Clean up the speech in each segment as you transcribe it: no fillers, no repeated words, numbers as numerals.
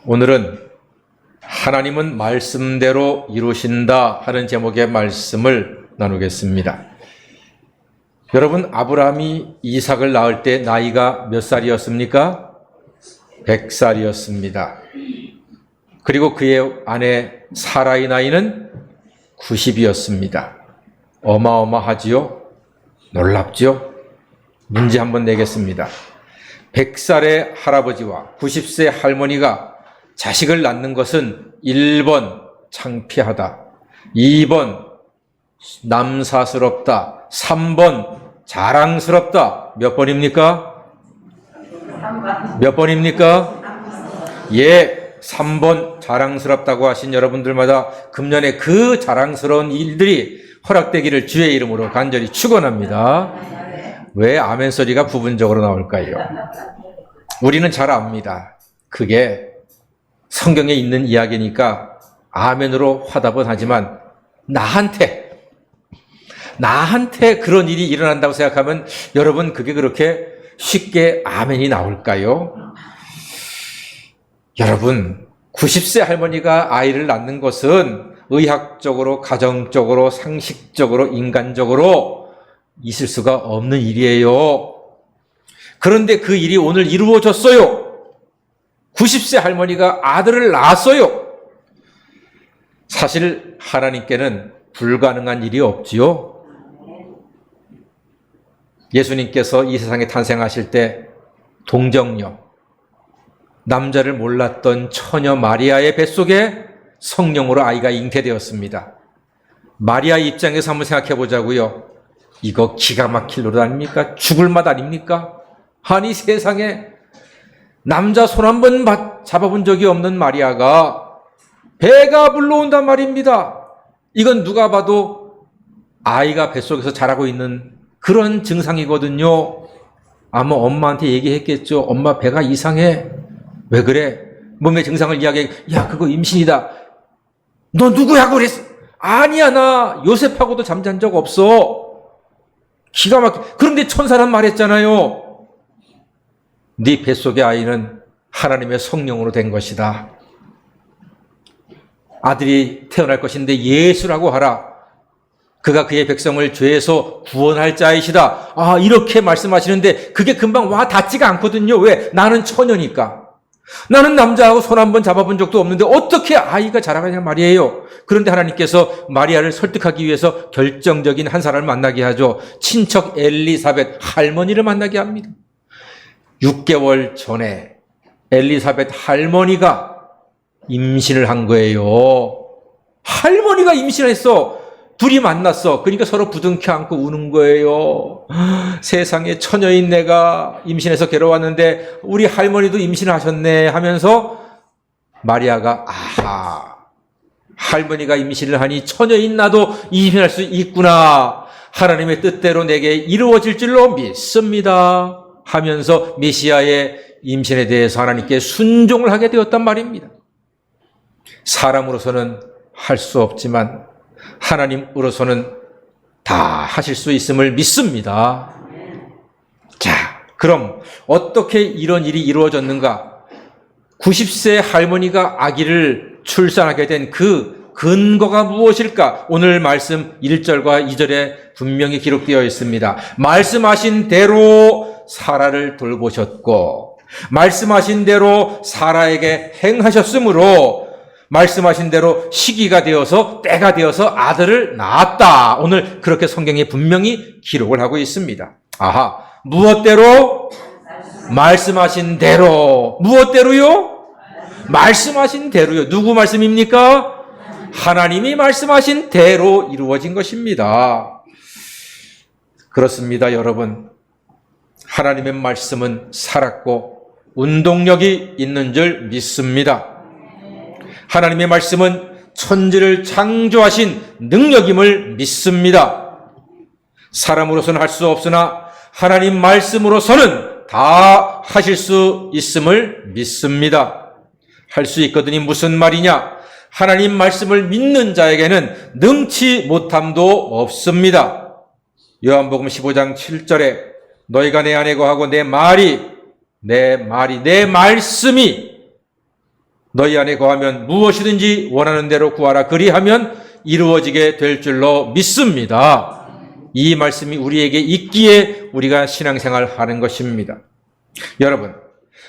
오늘은 하나님은 말씀대로 이루신다 하는 제목의 말씀을 나누겠습니다. 여러분, 아브라함이 이삭을 낳을 때 나이가 몇 살이었습니까? 100살이었습니다. 그리고 그의 아내 사라의 나이는 90이었습니다. 어마어마하지요? 놀랍죠? 문제 한번 내겠습니다. 100살의 할아버지와 90세 할머니가 자식을 낳는 것은 1번 창피하다, 2번 남사스럽다, 3번 자랑스럽다. 몇 번입니까? 몇 번입니까? 예, 3번 자랑스럽다고 하신 여러분들마다 금년에 그 자랑스러운 일들이 허락되기를 주의 이름으로 간절히 축원합니다. 왜 아멘 소리가 부분적으로 나올까요? 우리는 잘 압니다. 그게 성경에 있는 이야기니까 아멘으로 화답은 하지만 나한테 그런 일이 일어난다고 생각하면 여러분, 그게 그렇게 쉽게 아멘이 나올까요? 여러분, 90세 할머니가 아이를 낳는 것은 의학적으로, 가정적으로, 상식적으로, 인간적으로 있을 수가 없는 일이에요. 그런데 그 일이 오늘 이루어졌어요. 90세 할머니가 아들을 낳았어요. 사실 하나님께는 불가능한 일이 없지요. 예수님께서 이 세상에 탄생하실 때 동정녀, 남자를 몰랐던 처녀 마리아의 뱃속에 성령으로 아이가 잉태되었습니다. 마리아 입장에서 한번 생각해 보자고요. 이거 기가 막힐 노릇 아닙니까? 죽을 맛 아닙니까? 아니, 세상에 남자 손 한 번 잡아본 적이 없는 마리아가 배가 불러온단 말입니다. 이건 누가 봐도 아이가 뱃속에서 자라고 있는 그런 증상이거든요. 아마 엄마한테 얘기했겠죠. 엄마, 배가 이상해. 왜 그래? 몸의 증상을 이야기해. 야, 그거 임신이다. 너 누구야 그랬어? 아니야, 나 요셉하고도 잠잔 적 없어. 기가 막혀. 그런데 천사는 말했잖아요. 네 뱃속의 아이는 하나님의 성령으로 된 것이다. 아들이 태어날 것인데 예수라고 하라. 그가 그의 백성을 죄에서 구원할 자이시다. 아, 이렇게 말씀하시는데 그게 금방 와 닿지가 않거든요. 왜? 나는 처녀니까. 나는 남자하고 손 한 번 잡아본 적도 없는데 어떻게 아이가 자라가냐 말이에요. 그런데 하나님께서 마리아를 설득하기 위해서 결정적인 한 사람을 만나게 하죠. 친척 엘리사벳 할머니를 만나게 합니다. 6개월 전에 엘리사벳 할머니가 임신을 한 거예요. 할머니가 임신을 했어. 둘이 만났어. 그러니까 서로 부둥켜 안고 우는 거예요. 세상에, 처녀인 내가 임신해서 괴로웠는데 우리 할머니도 임신하셨네 하면서 마리아가, 아하, 할머니가 임신을 하니 처녀인 나도 임신할 수 있구나. 하나님의 뜻대로 내게 이루어질 줄로 믿습니다 하면서 메시아의 임신에 대해서 하나님께 순종을 하게 되었단 말입니다. 사람으로서는 할 수 없지만 하나님으로서는 다 하실 수 있음을 믿습니다. 자, 그럼 어떻게 이런 일이 이루어졌는가? 90세 할머니가 아기를 출산하게 된 그 근거가 무엇일까? 오늘 말씀 1절과 2절에 분명히 기록되어 있습니다. 말씀하신 대로 사라를 돌보셨고, 말씀하신 대로 사라에게 행하셨으므로, 말씀하신 대로 시기가 되어서, 때가 되어서 아들을 낳았다. 오늘 그렇게 성경에 분명히 기록을 하고 있습니다. 아하, 무엇대로? 말씀하신 대로. 무엇대로요? 말씀하신 대로요. 누구 말씀입니까? 하나님이 말씀하신 대로 이루어진 것입니다. 그렇습니다, 여러분. 하나님의 말씀은 살았고 운동력이 있는 줄 믿습니다. 하나님의 말씀은 천지를 창조하신 능력임을 믿습니다. 사람으로서는 할 수 없으나 하나님 말씀으로서는 다 하실 수 있음을 믿습니다. 할 수 있거든이 무슨 말이냐? 하나님 말씀을 믿는 자에게는 능치 못함도 없습니다. 요한복음 15장 7절에 너희가 내 안에 거하고 내 말씀이 너희 안에 거하면 무엇이든지 원하는 대로 구하라. 그리하면 이루어지게 될 줄로 믿습니다. 이 말씀이 우리에게 있기에 우리가 신앙생활 하는 것입니다. 여러분,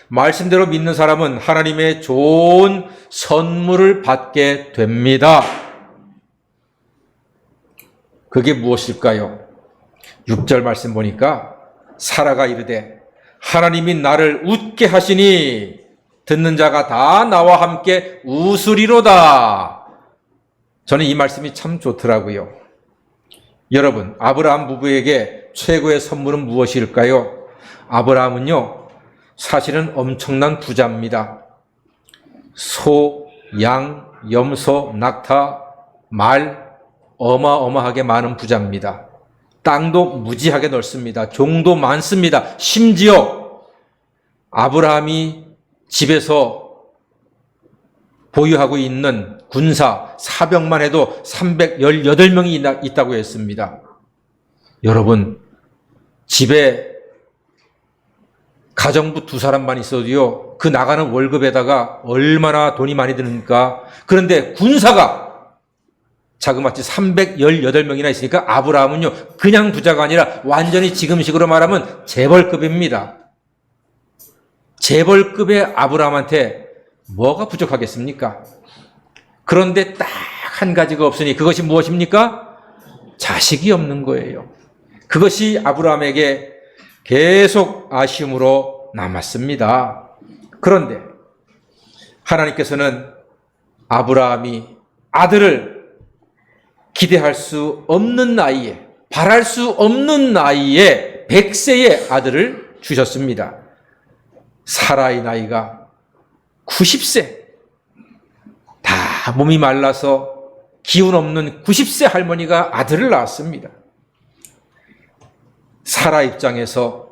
말씀대로 믿는 사람은 하나님의 좋은 선물을 받게 됩니다. 그게 무엇일까요? 6절 말씀 보니까 사라가 이르되 하나님이 나를 웃게 하시니 듣는 자가 다 나와 함께 웃으리로다. 저는 이 말씀이 참 좋더라고요. 여러분, 아브라함 부부에게 최고의 선물은 무엇일까요? 아브라함은요, 사실은 엄청난 부자입니다. 소, 양, 염소, 낙타, 말, 어마어마하게 많은 부자입니다. 땅도 무지하게 넓습니다. 종도 많습니다. 심지어 아브라함이 집에서 보유하고 있는 군사, 사병만 해도 318명이 있다고 했습니다. 여러분, 집에 가정부 2사람만 있어도요, 그 나가는 월급에다가 얼마나 돈이 많이 드니까. 그런데 군사가 자그마치 318명이나 있으니까 아브라함은요, 그냥 부자가 아니라 완전히 지금식으로 말하면 재벌급입니다. 재벌급의 아브라함한테 뭐가 부족하겠습니까? 그런데 딱 한 가지가 없으니 그것이 무엇입니까? 자식이 없는 거예요. 그것이 아브라함에게 계속 아쉬움으로 남았습니다. 그런데 하나님께서는 아브라함이 아들을 기대할 수 없는 나이에, 바랄 수 없는 나이에 100세의 아들을 주셨습니다. 사라의 나이가 90세, 다 몸이 말라서 기운 없는 90세 할머니가 아들을 낳았습니다. 사라 입장에서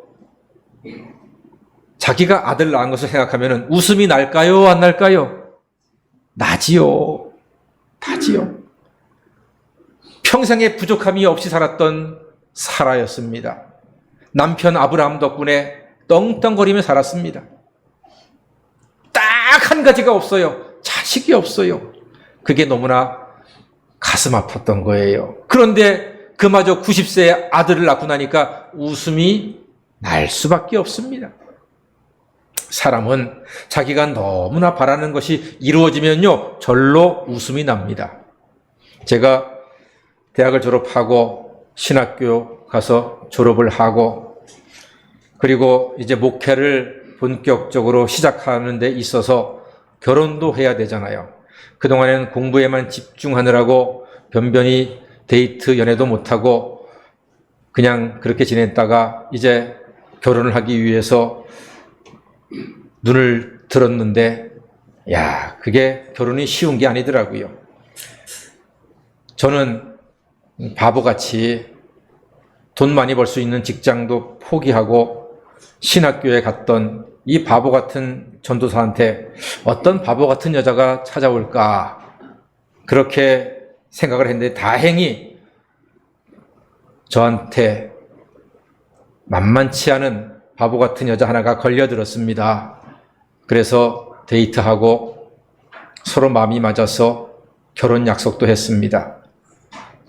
자기가 아들 낳은 것을 생각하면 웃음이 날까요? 안 날까요? 나지요. 나지요. 평생에 부족함이 없이 살았던 사라였습니다. 남편 아브라함 덕분에 떵떵거리며 살았습니다. 딱 한 가지가 없어요. 자식이 없어요. 그게 너무나 가슴 아팠던 거예요. 그런데 그마저 90세의 아들을 낳고 나니까 웃음이 날 수밖에 없습니다. 사람은 자기가 너무나 바라는 것이 이루어지면요, 절로 웃음이 납니다. 제가 대학을 졸업하고 신학교 가서 졸업을 하고, 그리고 이제 목회를 본격적으로 시작하는 데 있어서 결혼도 해야 되잖아요. 그동안에는 공부에만 집중하느라고 변변히 데이트 연애도 못하고 그냥 그렇게 지냈다가 이제 결혼을 하기 위해서 눈을 들었는데, 야, 그게 결혼이 쉬운 게 아니더라고요. 저는 바보같이 돈 많이 벌 수 있는 직장도 포기하고 신학교에 갔던 이 바보 같은 전도사한테 어떤 바보 같은 여자가 찾아올까, 그렇게 생각을 했는데 다행히 저한테 만만치 않은 바보 같은 여자 하나가 걸려들었습니다. 그래서 데이트하고 서로 마음이 맞아서 결혼 약속도 했습니다.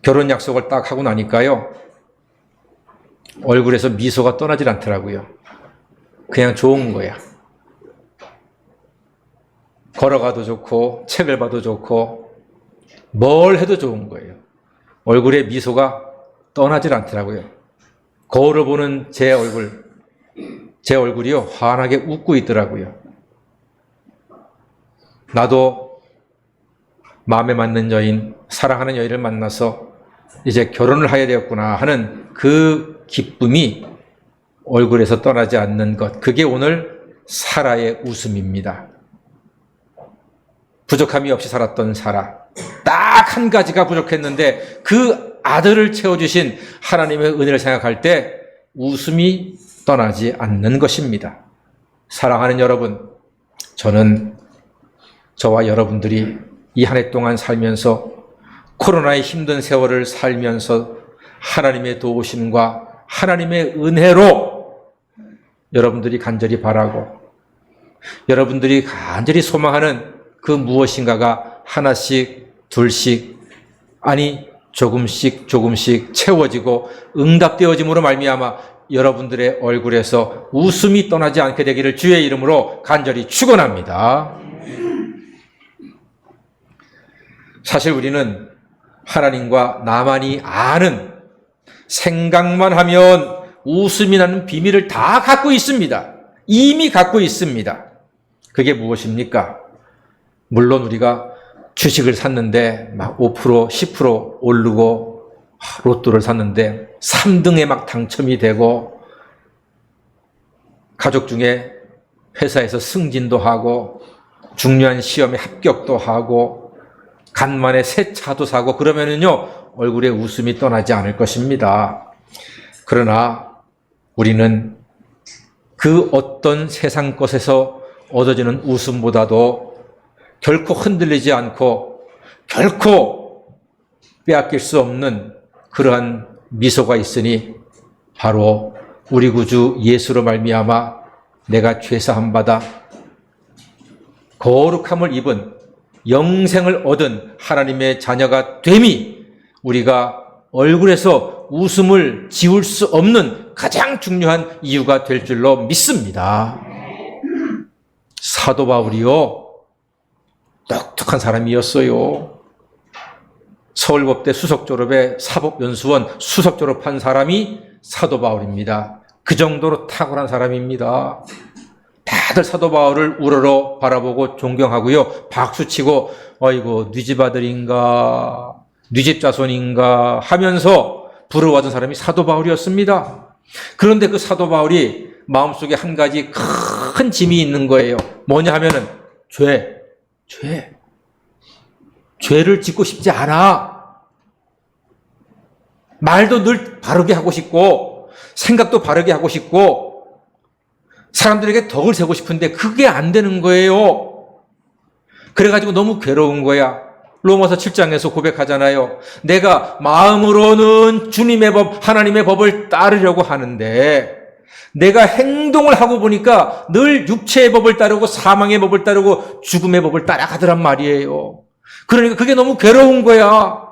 결혼 약속을 딱 하고 나니까요, 얼굴에서 미소가 떠나질 않더라고요. 그냥 좋은 거야. 걸어가도 좋고 책을 봐도 좋고 뭘 해도 좋은 거예요. 얼굴에 미소가 떠나질 않더라고요. 거울을 보는 제 얼굴이요, 환하게 웃고 있더라고요. 나도 마음에 맞는 여인, 사랑하는 여인을 만나서 이제 결혼을 해야 되었구나 하는 그 기쁨이 얼굴에서 떠나지 않는 것, 그게 오늘 사라의 웃음입니다. 부족함이 없이 살았던 사라, 딱 한 가지가 부족했는데 그 아들을 채워주신 하나님의 은혜를 생각할 때 웃음이 떠나지 않는 것입니다. 사랑하는 여러분, 저는 저와 여러분들이 이 한 해 동안 살면서, 코로나의 힘든 세월을 살면서 하나님의 도우심과 하나님의 은혜로 여러분들이 간절히 바라고 여러분들이 간절히 소망하는 그 무엇인가가 하나씩, 둘씩, 아니 조금씩 조금씩 채워지고 응답되어짐으로 말미암아 여러분들의 얼굴에서 웃음이 떠나지 않게 되기를 주의 이름으로 간절히 축원합니다. 사실 우리는 하나님과 나만이 아는, 생각만 하면 웃음이 나는 비밀을 다 갖고 있습니다. 이미 갖고 있습니다. 그게 무엇입니까? 물론 우리가 주식을 샀는데 막 5%, 10% 오르고, 로또를 샀는데 3등에 막 당첨이 되고, 가족 중에 회사에서 승진도 하고, 중요한 시험에 합격도 하고, 간만에 새 차도 사고, 그러면은요, 얼굴에 웃음이 떠나지 않을 것입니다. 그러나 우리는 그 어떤 세상 것에서 얻어지는 웃음보다도 결코 흔들리지 않고 결코 빼앗길 수 없는 그러한 미소가 있으니 바로 우리 구주 예수로 말미암아 내가 죄사함 받아 거룩함을 입은 영생을 얻은 하나님의 자녀가 됨이 우리가 얼굴에서 웃음을 지울 수 없는 가장 중요한 이유가 될 줄로 믿습니다. 사도 바울이요, 똑똑한 사람이었어요. 서울법대 수석 졸업에 사법연수원 수석 졸업한 사람이 사도 바울입니다. 그 정도로 탁월한 사람입니다. 다들 사도 바울을 우러러 바라보고 존경하고요, 박수치고 어이구 네 집 아들인가, 네 집 자손인가 하면서 부러워하던 사람이 사도 바울이었습니다. 그런데 그 사도 바울이 마음속에 한 가지 큰 짐이 있는 거예요. 뭐냐 하면은 죄를 짓고 싶지 않아. 말도 늘 바르게 하고 싶고 생각도 바르게 하고 싶고 사람들에게 덕을 세고 싶은데 그게 안 되는 거예요. 그래가지고 너무 괴로운 거야. 로마서 7장에서 고백하잖아요. 내가 마음으로는 주님의 법, 하나님의 법을 따르려고 하는데 내가 행동을 하고 보니까 늘 육체의 법을 따르고 사망의 법을 따르고 죽음의 법을 따라가더란 말이에요. 그러니까 그게 너무 괴로운 거야.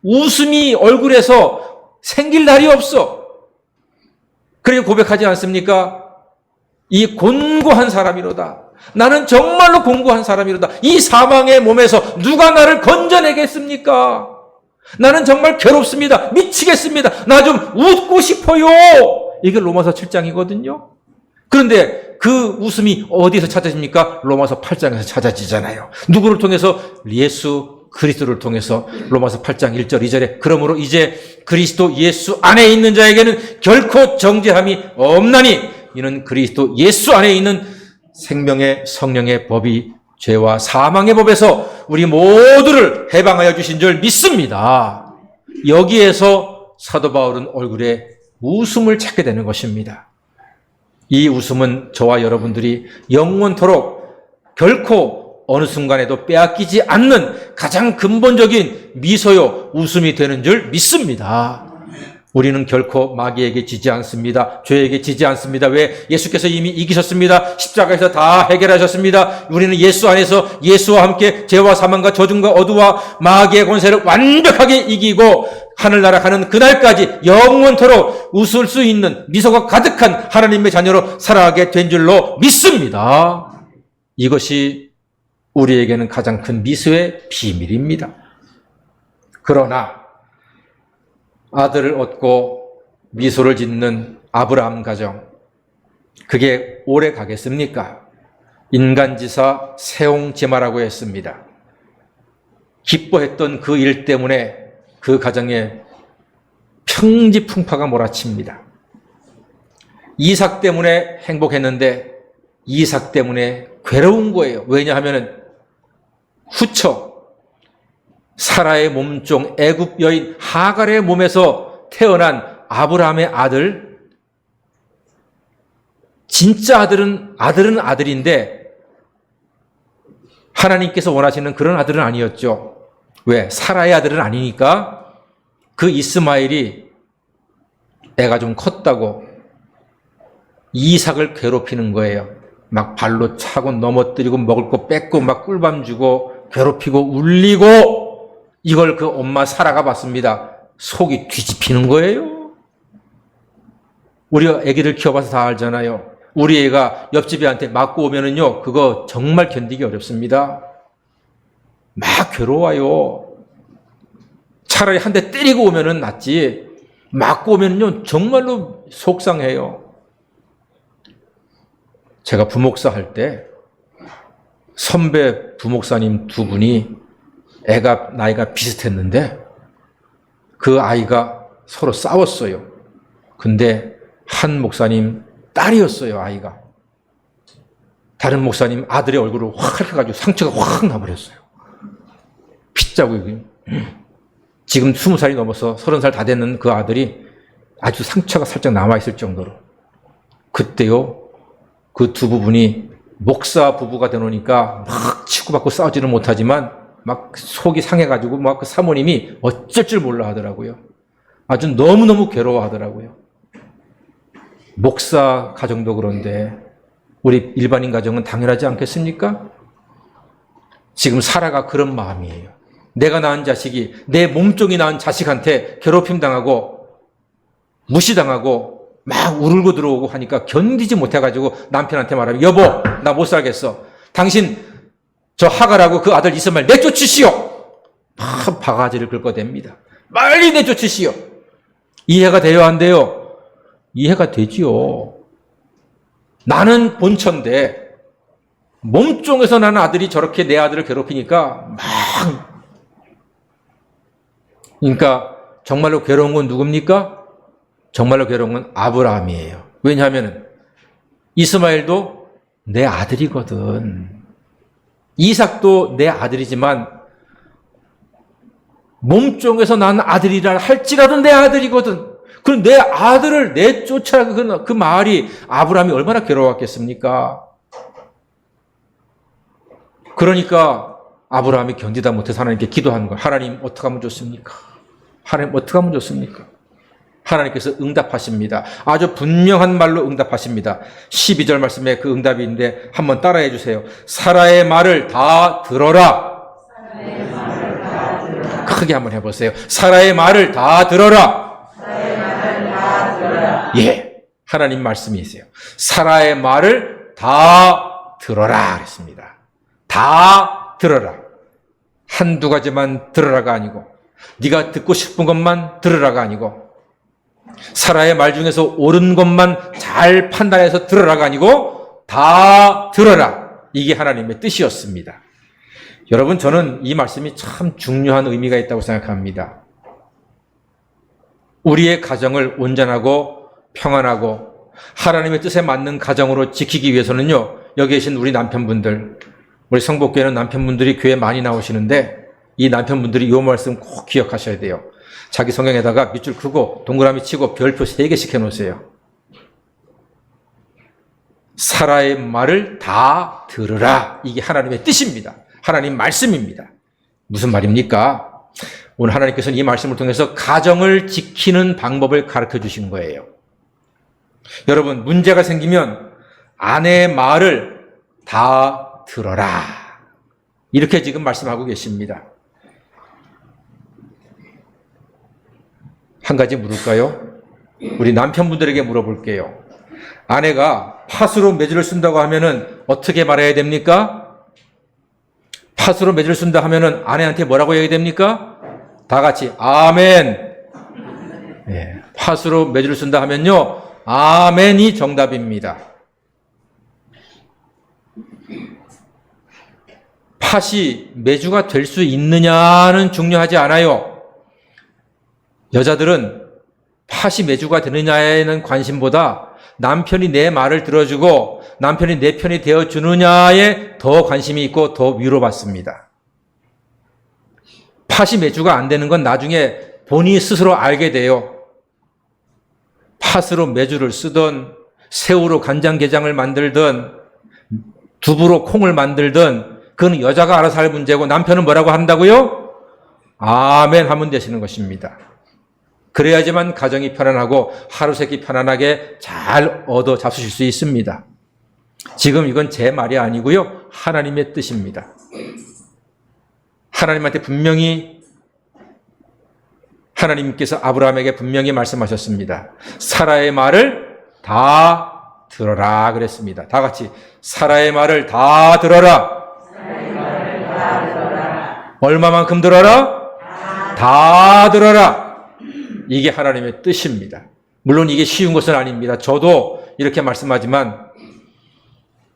웃음이 얼굴에서 생길 날이 없어. 그리고 고백하지 않습니까? 이 곤고한 사람이로다. 나는 정말로 곤고한 사람이로다. 이 사망의 몸에서 누가 나를 건져내겠습니까? 나는 정말 괴롭습니다. 미치겠습니다. 나 좀 웃고 싶어요. 이게 로마서 7장이거든요. 그런데 그 웃음이 어디서 찾아집니까? 로마서 8장에서 찾아지잖아요. 누구를 통해서? 예수 그리스도를 통해서. 로마서 8장 1절 2절에 그러므로 이제 그리스도 예수 안에 있는 자에게는 결코 정죄함이 없나니 이는 그리스도 예수 안에 있는 생명의 성령의 법이 죄와 사망의 법에서 우리 모두를 해방하여 주신 줄 믿습니다. 여기에서 사도 바울은 얼굴에 웃음을 찾게 되는 것입니다. 이 웃음은 저와 여러분들이 영원토록 결코 어느 순간에도 빼앗기지 않는 가장 근본적인 미소요, 웃음이 되는 줄 믿습니다. 우리는 결코 마귀에게 지지 않습니다. 죄에게 지지 않습니다. 왜? 예수께서 이미 이기셨습니다. 십자가에서 다 해결하셨습니다. 우리는 예수 안에서 예수와 함께 죄와 사망과 저주와 어두와 마귀의 권세를 완벽하게 이기고 하늘나라 가는 그날까지 영원토록 웃을 수 있는 미소가 가득한 하나님의 자녀로 살아가게 된 줄로 믿습니다. 이것이 우리에게는 가장 큰 미소의 비밀입니다. 그러나 아들을 얻고 미소를 짓는 아브라함 가정, 그게 오래 가겠습니까? 인간지사 세옹지마라고 했습니다. 기뻐했던 그 일 때문에 그 가정에 평지풍파가 몰아칩니다. 이삭 때문에 행복했는데 이삭 때문에 괴로운 거예요. 왜냐하면 후처 사라의 몸종 애굽 여인 하갈의 몸에서 태어난 아브라함의 아들, 진짜 아들은 아들인데 하나님께서 원하시는 그런 아들은 아니었죠. 왜? 사라의 아들은 아니니까 그 이스마엘이 애가 좀 컸다고 이삭을 괴롭히는 거예요. 막 발로 차고 넘어뜨리고 먹을 거 뺏고 막 꿀밤 주고 괴롭히고 울리고 이걸 그 엄마 사라가 봤습니다. 속이 뒤집히는 거예요. 우리가 아기를 키워봐서 다 알잖아요. 우리 애가 옆집 애한테 맞고 오면은요, 그거 정말 견디기 어렵습니다. 막 괴로워요. 차라리 한 대 때리고 오면은 낫지. 맞고 오면은요, 정말로 속상해요. 제가 부목사 할 때 선배 부목사님 두 분이 애가 나이가 비슷했는데 그 아이가 서로 싸웠어요. 근데 한 목사님 딸이었어요, 아이가. 다른 목사님 아들의 얼굴을 확 해가지고 상처가 확 나버렸어요. 핏자국이. 지금 20살이 넘어서 30살 다 됐는 그 아들이 아주 상처가 살짝 남아있을 정도로. 그때요, 그 두 부분이 목사 부부가 되놓으니까 막 치고받고 싸우지는 못하지만 막 속이 상해가지고 막 그 사모님이 어쩔 줄 몰라 하더라고요. 아주 너무너무 괴로워하더라고요. 목사 가정도 그런데 우리 일반인 가정은 당연하지 않겠습니까? 지금 사라가 그런 마음이에요. 내가 낳은 자식이, 내 몸종이 낳은 자식한테 괴롭힘 당하고 무시당하고 막 울고 들어오고 하니까 견디지 못해가지고 남편한테 말하면, 여보, 나 못 살겠어. 당신 저 하갈하고 그 아들 이스마엘 내쫓으시오. 막 바가지를 긁어댑니다. 빨리 내쫓으시오. 이해가 돼요, 안 돼요? 이해가 되지요. 나는 본처인데 몸종에서 나는 아들이 저렇게 내 아들을 괴롭히니까 막. 그러니까 정말로 괴로운 건 누굽니까? 정말로 괴로운 건 아브라함이에요. 왜냐하면 이스마엘도 내 아들이거든. 이삭도 내 아들이지만 몸종에서 난 아들이라 할지라도 내 아들이거든. 그럼 내 아들을 내쫓아 그 말이 아브라함이 얼마나 괴로웠겠습니까? 그러니까 아브라함이 견디다 못해서 하나님께 기도하는 거예요. 하나님 어떻게 하면 좋습니까? 하나님 어떻게 하면 좋습니까? 하나님께서 응답하십니다. 아주 분명한 말로 응답하십니다. 12절 말씀에 그 응답이 있는데 한번 따라해 주세요. 사라의 말을 다 들어라. 크게 한번 해보세요. 사라의 말을 다 들어라. 예, 하나님 말씀이세요. 사라의 말을 다 들어라 그랬습니다. 다 들어라. 한두 가지만 들어라가 아니고 네가 듣고 싶은 것만 들으라가 아니고 사라의 말 중에서 옳은 것만 잘 판단해서 들으라가 아니고 다 들어라. 이게 하나님의 뜻이었습니다. 여러분, 저는 이 말씀이 참 중요한 의미가 있다고 생각합니다. 우리의 가정을 온전하고 평안하고 하나님의 뜻에 맞는 가정으로 지키기 위해서는요, 여기 계신 우리 남편분들, 우리 성복교회는 남편분들이 교회 많이 나오시는데 이 남편분들이 이 말씀 꼭 기억하셔야 돼요. 자기 성경에다가 밑줄 크고 동그라미 치고 별표 3개씩 해놓으세요. 사라의 말을 다 들으라. 이게 하나님의 뜻입니다. 하나님 말씀입니다. 무슨 말입니까? 오늘 하나님께서는 이 말씀을 통해서 가정을 지키는 방법을 가르쳐 주신 거예요. 여러분, 문제가 생기면 아내의 말을 다 들어라. 이렇게 지금 말씀하고 계십니다. 한 가지 물을까요? 우리 남편분들에게 물어볼게요. 아내가 팥으로 매주를 쓴다고 하면은 어떻게 말해야 됩니까? 팥으로 매주를 쓴다 하면은 아내한테 뭐라고 얘기해야 됩니까? 다 같이 아멘. 네, 팥으로 매주를 쓴다 하면요, 아멘이 정답입니다. 팥이 매주가 될 수 있느냐는 중요하지 않아요. 여자들은 팥이 매주가 되느냐에는 관심보다 남편이 내 말을 들어주고 남편이 내 편이 되어주느냐에 더 관심이 있고 더 위로받습니다. 팥이 매주가 안 되는 건 나중에 본인이 스스로 알게 돼요. 팥으로 매주를 쓰든 새우로 간장게장을 만들든 두부로 콩을 만들든 그건 여자가 알아서 할 문제고 남편은 뭐라고 한다고요? 아멘 하면 되시는 것입니다. 그래야지만 가정이 편안하고 하루세끼 편안하게 잘 얻어 잡수실 수 있습니다. 지금 이건 제 말이 아니고요. 하나님의 뜻입니다. 하나님한테 분명히 하나님께서 아브라함에게 분명히 말씀하셨습니다. 사라의 말을 다 들어라 그랬습니다. 다 같이 사라의 말을 다 들어라. 얼마만큼 들어라? 다 들어라. 이게 하나님의 뜻입니다. 물론 이게 쉬운 것은 아닙니다. 저도 이렇게 말씀하지만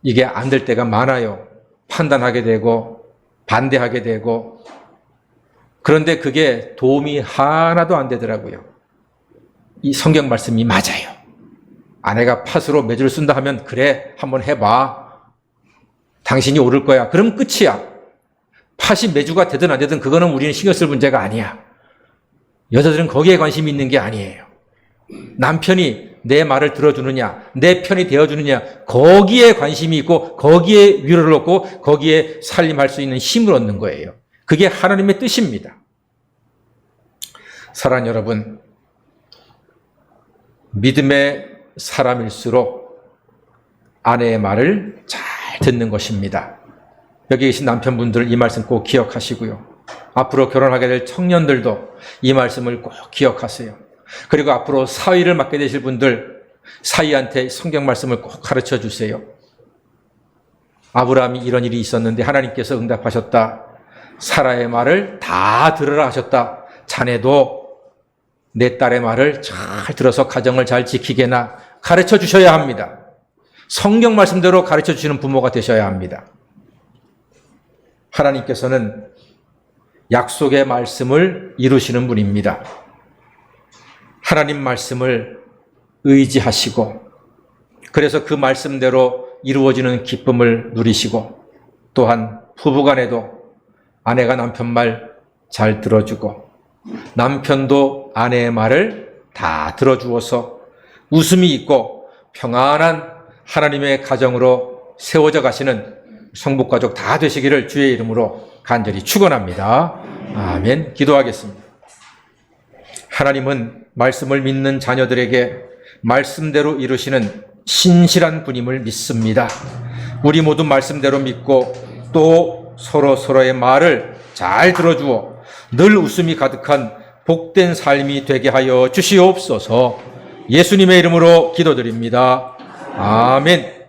이게 안 될 때가 많아요. 판단하게 되고 반대하게 되고 그런데 그게 도움이 하나도 안 되더라고요. 이 성경 말씀이 맞아요. 아내가 팥으로 매주를 쓴다 하면 그래 한번 해봐. 당신이 오를 거야. 그럼 끝이야. 팥이 매주가 되든 안 되든 그거는 우리는 신경 쓸 문제가 아니야. 여자들은 거기에 관심이 있는 게 아니에요. 남편이 내 말을 들어주느냐, 내 편이 되어주느냐, 거기에 관심이 있고 거기에 위로를 얻고 거기에 살림할 수 있는 힘을 얻는 거예요. 그게 하나님의 뜻입니다. 사랑하는 여러분, 믿음의 사람일수록 아내의 말을 잘 듣는 것입니다. 여기 계신 남편분들 이 말씀 꼭 기억하시고요. 앞으로 결혼하게 될 청년들도 이 말씀을 꼭 기억하세요. 그리고 앞으로 사위를 맡게 되실 분들 사위한테 성경 말씀을 꼭 가르쳐 주세요. 아브라함이 이런 일이 있었는데 하나님께서 응답하셨다. 사라의 말을 다 들으라 하셨다. 자네도 내 딸의 말을 잘 들어서 가정을 잘 지키게나 가르쳐 주셔야 합니다. 성경 말씀대로 가르쳐 주시는 부모가 되셔야 합니다. 하나님께서는 약속의 말씀을 이루시는 분입니다. 하나님 말씀을 의지하시고 그래서 그 말씀대로 이루어지는 기쁨을 누리시고 또한 부부간에도 아내가 남편 말 잘 들어주고 남편도 아내의 말을 다 들어주어서 웃음이 있고 평안한 하나님의 가정으로 세워져 가시는 성북가족 다 되시기를 주의 이름으로 간절히 축원합니다. 아멘. 기도하겠습니다. 하나님은 말씀을 믿는 자녀들에게 말씀대로 이루시는 신실한 분임을 믿습니다. 우리 모두 말씀대로 믿고 또 서로의 말을 잘 들어주어 늘 웃음이 가득한 복된 삶이 되게 하여 주시옵소서. 예수님의 이름으로 기도드립니다. 아멘.